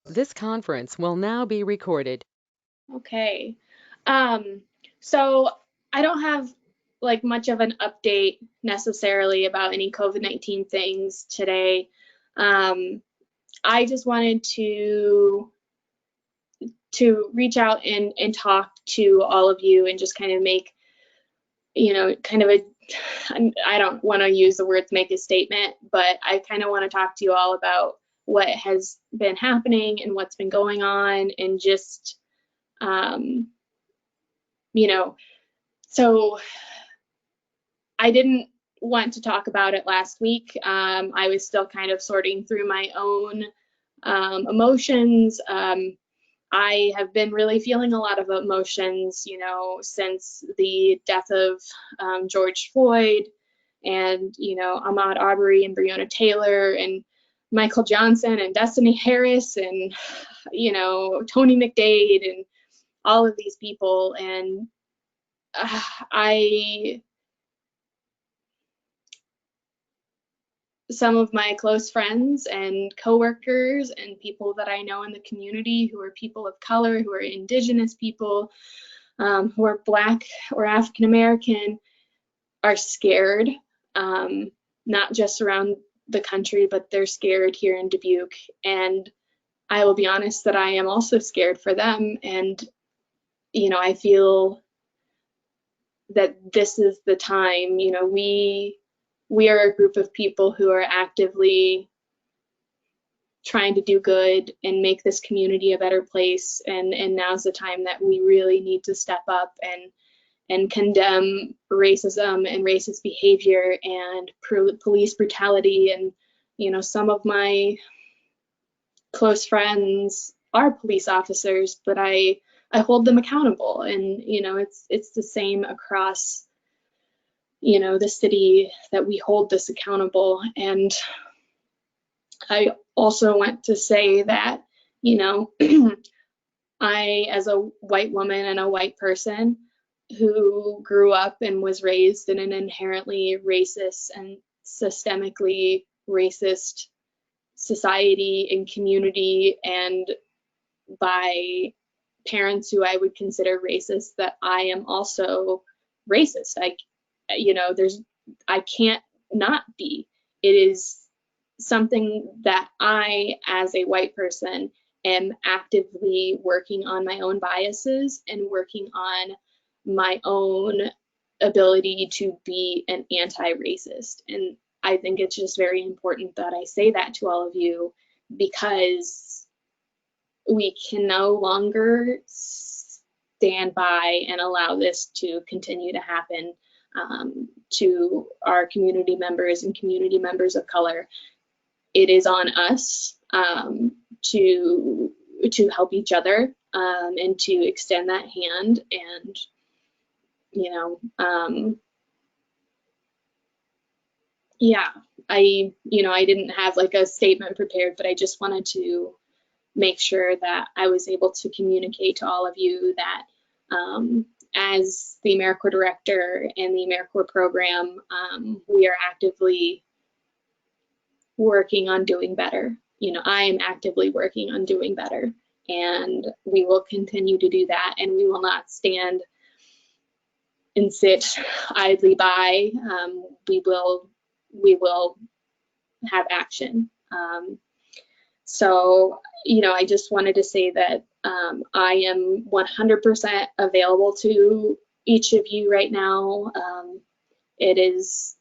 This conference will now be recorded. Okay. Um, so I don't have like much of an update necessarily about any COVID-19 things today. Um, I just wanted to reach out and talk to all of you and just kind of make, kind of a I don't want to use the words make a statement, but I kind of want to talk to you all about what has been happening and what's been going on and just um, you know, so I didn't want to talk about it last week. I was still kind of sorting through my own emotions. I have been really feeling a lot of emotions, since the death of George Floyd and, Ahmaud Arbery and Breonna Taylor and Michael Johnson and Destiny Harris and, Tony McDade and all of these people. And I some of my close friends and coworkers and people that I know in the community who are people of color, who are indigenous people, who are Black or African American, are scared, not just around the country, but they're scared here in Dubuque. And I will be honest that I am also scared for them. And, I feel that this is the time, we are a group of people who are actively trying to do good and make this community a better place, and now's the time that we really need to step up and condemn racism and racist behavior and police brutality. And some of my close friends are police officers, but I hold them accountable. And it's the same across the city, that we hold this accountable. And I also want to say that, I, as a white woman and a white person who grew up and was raised in an inherently racist and systemically racist society and community, and by parents who I would consider racist, that I am also racist. I can't not be. It is something that I, as a white person, am actively working on my own biases and working on my own ability to be an anti-racist. And I think it's just very important that I say that to all of you, because we can no longer stand by and allow this to continue to happen, to our community members and community members of color. It is on us, to help each other, and to extend that hand. And yeah, I didn't have like a statement prepared, but I just wanted to make sure that I was able to communicate to all of you that, as the AmeriCorps director and the AmeriCorps program, we are actively working on doing better. I am actively working on doing better, and we will continue to do that, and we will not stand and sit idly by. We will have action. So, I just wanted to say that, I am 100% available to each of you right now. It is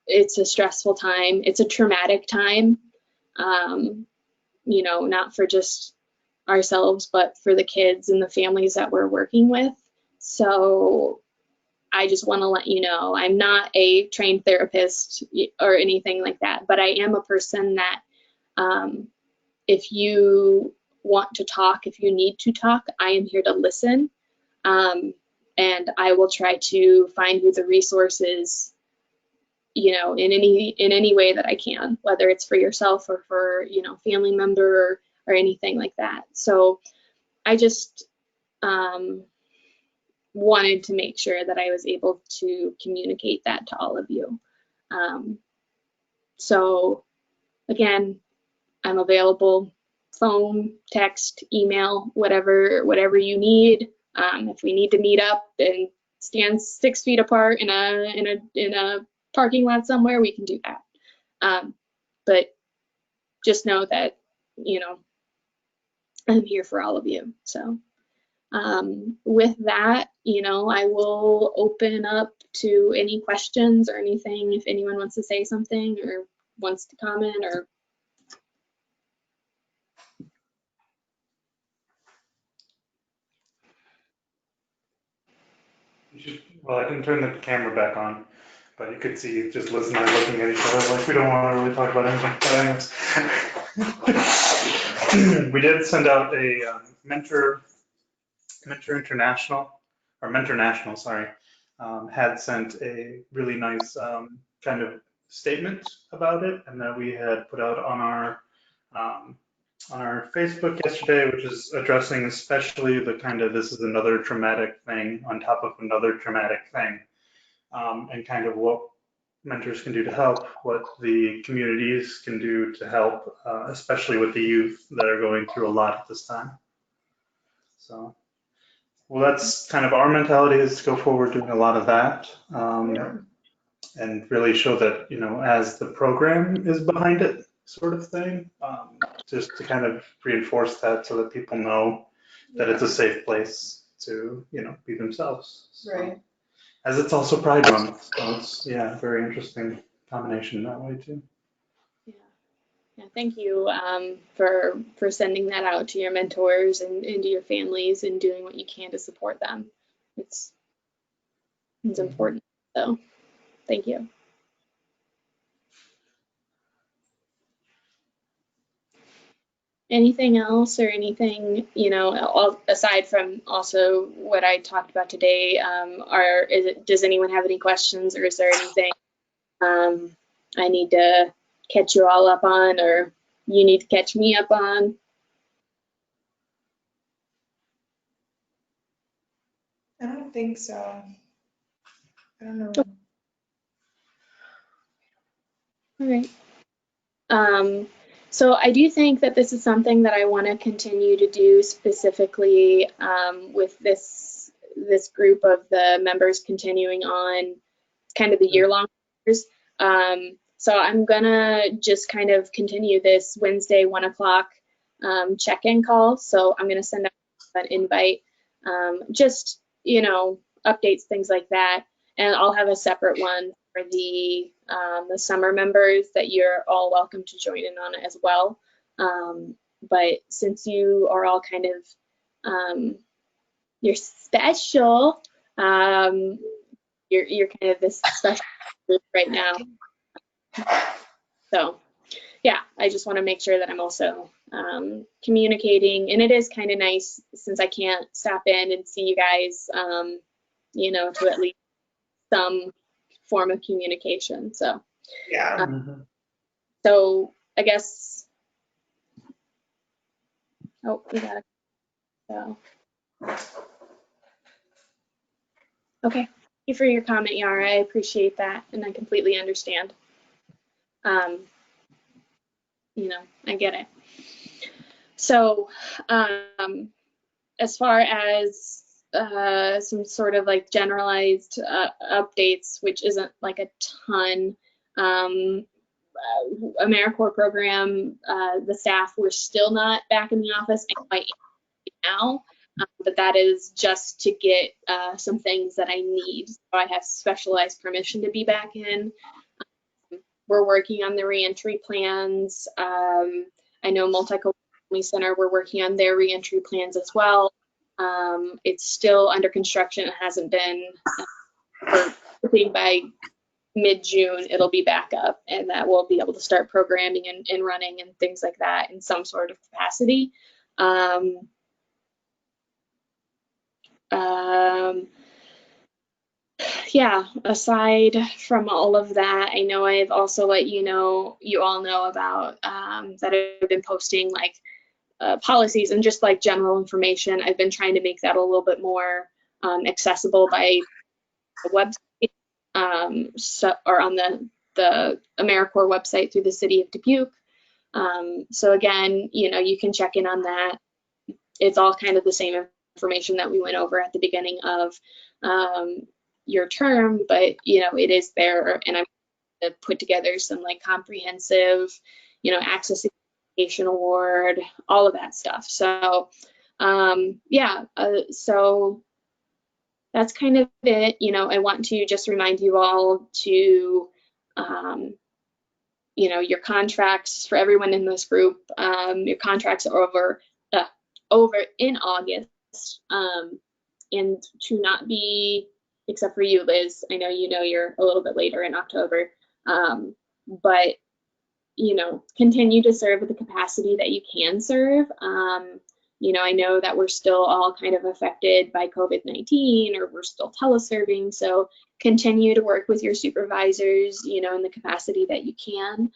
it's a stressful time. It's a traumatic time, not for just ourselves, but for the kids and the families that we're working with. So I just want to let you know, I'm not a trained therapist or anything like that, but I am a person that, if you want to talk, if you need to talk, I am here to listen. And I will try to find you the resources, in any way that I can, whether it's for yourself or for, family member or anything like that. So I just wanted to make sure that I was able to communicate that to all of you. So again, I'm available, phone, text, email, whatever you need. If we need to meet up and stand 6 feet apart in a parking lot somewhere, we can do that. But just know that, you know, I'm here for all of you. So with that, you know, I will open up to any questions or anything if anyone wants to say something or wants to comment or. Well, I didn't turn the camera back on, but you could see just Liz and I looking at each other like we don't want to really talk about anything. But anyways, we did send out a Mentor International, or Mentor National, sorry, had sent a really nice kind of statement about it, and that we had put out um, on our Facebook yesterday, which is addressing especially the kind of this is another traumatic thing on top of another traumatic thing, and kind of what mentors can do to help, what the communities can do to help, especially with the youth that are going through a lot at this time. So, well, that's kind of our mentality, is to go forward doing a lot of that, and really show that, you know, as the program is behind it, sort of thing, just to kind of reinforce that so that people know that it's a safe place to, you know, be themselves. So, Right. as it's also Pride Month, so it's, yeah, very interesting combination that way too. Yeah, thank you for sending that out to your mentors and to your families and doing what you can to support them. It's important. So, thank you. Anything else or anything, you know, aside from also what I talked about today, does anyone have any questions, or is there anything I need to catch you all up on, or you need to catch me up on? I don't think so. I don't know. All right. So I do think that this is something that I want to continue to do, specifically with this group of the members continuing on kind of the year-long course. So I'm gonna just kind of continue this Wednesday 1 o'clock check-in call. So I'm gonna send out an invite, just, you know, updates, things like that, and I'll have a separate one for the summer members that you're all welcome to join in on as well. But since you are all kind of you're special, you're kind of this special group right now. So yeah, I just want to make sure that I'm also communicating, and it is kind of nice since I can't stop in and see you guys, you know, to at least some form of communication. So Yeah. so I guess, oh, we got it. So okay, thank you for your comment, Yara. I appreciate that, and I completely understand. You know, I get it. So as far as some sort of like generalized updates, which isn't like a ton, AmeriCorps program, the staff, we're still not back in the office quite now, but that is just to get some things that I need. So I have specialized permission to be back in. We're working on the reentry plans. I know Multi-Family Center, we're working on their reentry plans as well. It's still under construction. It hasn't been, by mid-June, it'll be back up, and that we'll be able to start programming and running and things like that in some sort of capacity. Yeah, aside from all of that, I know I've also let you all know about that I've been posting like policies and just like general information. I've been trying to make that a little bit more accessible by the website, or on the AmeriCorps website through the city of Dubuque. So again, you can check in on that. It's all kind of the same information that we went over at the beginning of your term, but it is there, and I'm going to put together some like comprehensive, access to education award, all of that stuff. So yeah, so that's kind of it. I want to just remind you all to your contracts for everyone in this group. Your contracts are over in August, and to not be, except for you, Liz. I know you're a little bit later in October, but continue to serve at the capacity that you can serve. I know that we're still all kind of affected by COVID-19, or we're still teleserving, so continue to work with your supervisors, in the capacity that you can.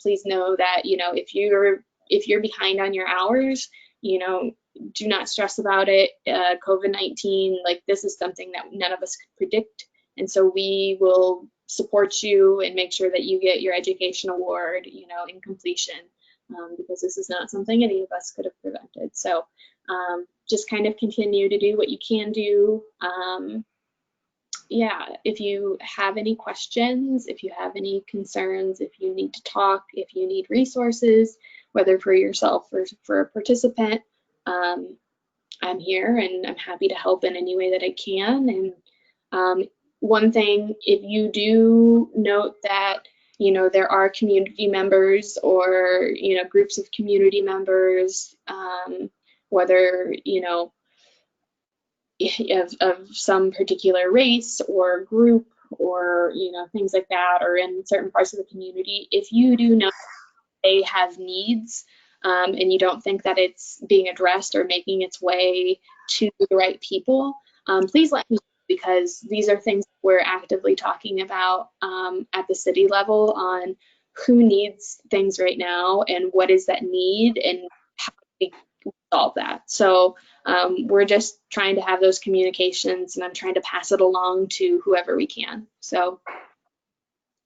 Please know that, if you're behind on your hours, do not stress about it. COVID-19, like, this is something that none of us could predict, and so we will support you and make sure that you get your education award, in completion, because this is not something any of us could have prevented. So just kind of continue to do what you can do. Yeah, if you have any questions, if you have any concerns, if you need to talk, if you need resources, whether for yourself or for a participant, I'm here and I'm happy to help in any way that I can. And one thing, if you do note that, there are community members or, groups of community members, whether, of some particular race or group or, things like that, or in certain parts of the community, if you do know they have needs, and you don't think that it's being addressed or making its way to the right people, please let me know, because these are things we're actively talking about at the city level on who needs things right now and what is that need and how we solve that. So we're just trying to have those communications, and I'm trying to pass it along to whoever we can. So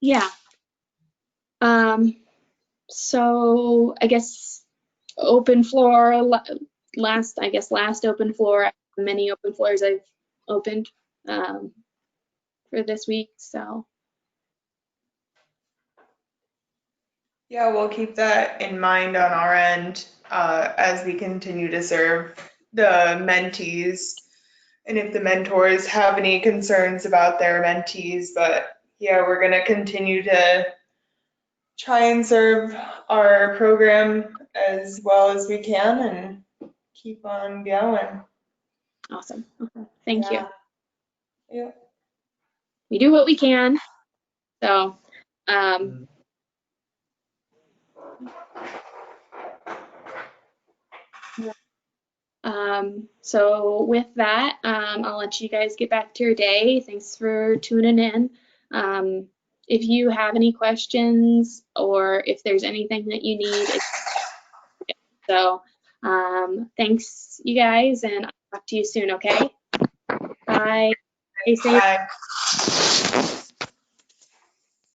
yeah. So I guess open floor, last open floor, many open floors I've opened for this week. So Yeah, we'll keep that in mind on our end as we continue to serve the mentees, and if the mentors have any concerns about their mentees. But yeah, we're going to continue to try and serve our program as well as we can and keep on going. awesome. Okay. Thank you. Yeah. We do what we can. So so with that, I'll let you guys get back to your day. Thanks for tuning in. If you have any questions or if there's anything that you need, so thanks you guys, and I'll talk to you soon, okay? Bye. Stay safe. Bye.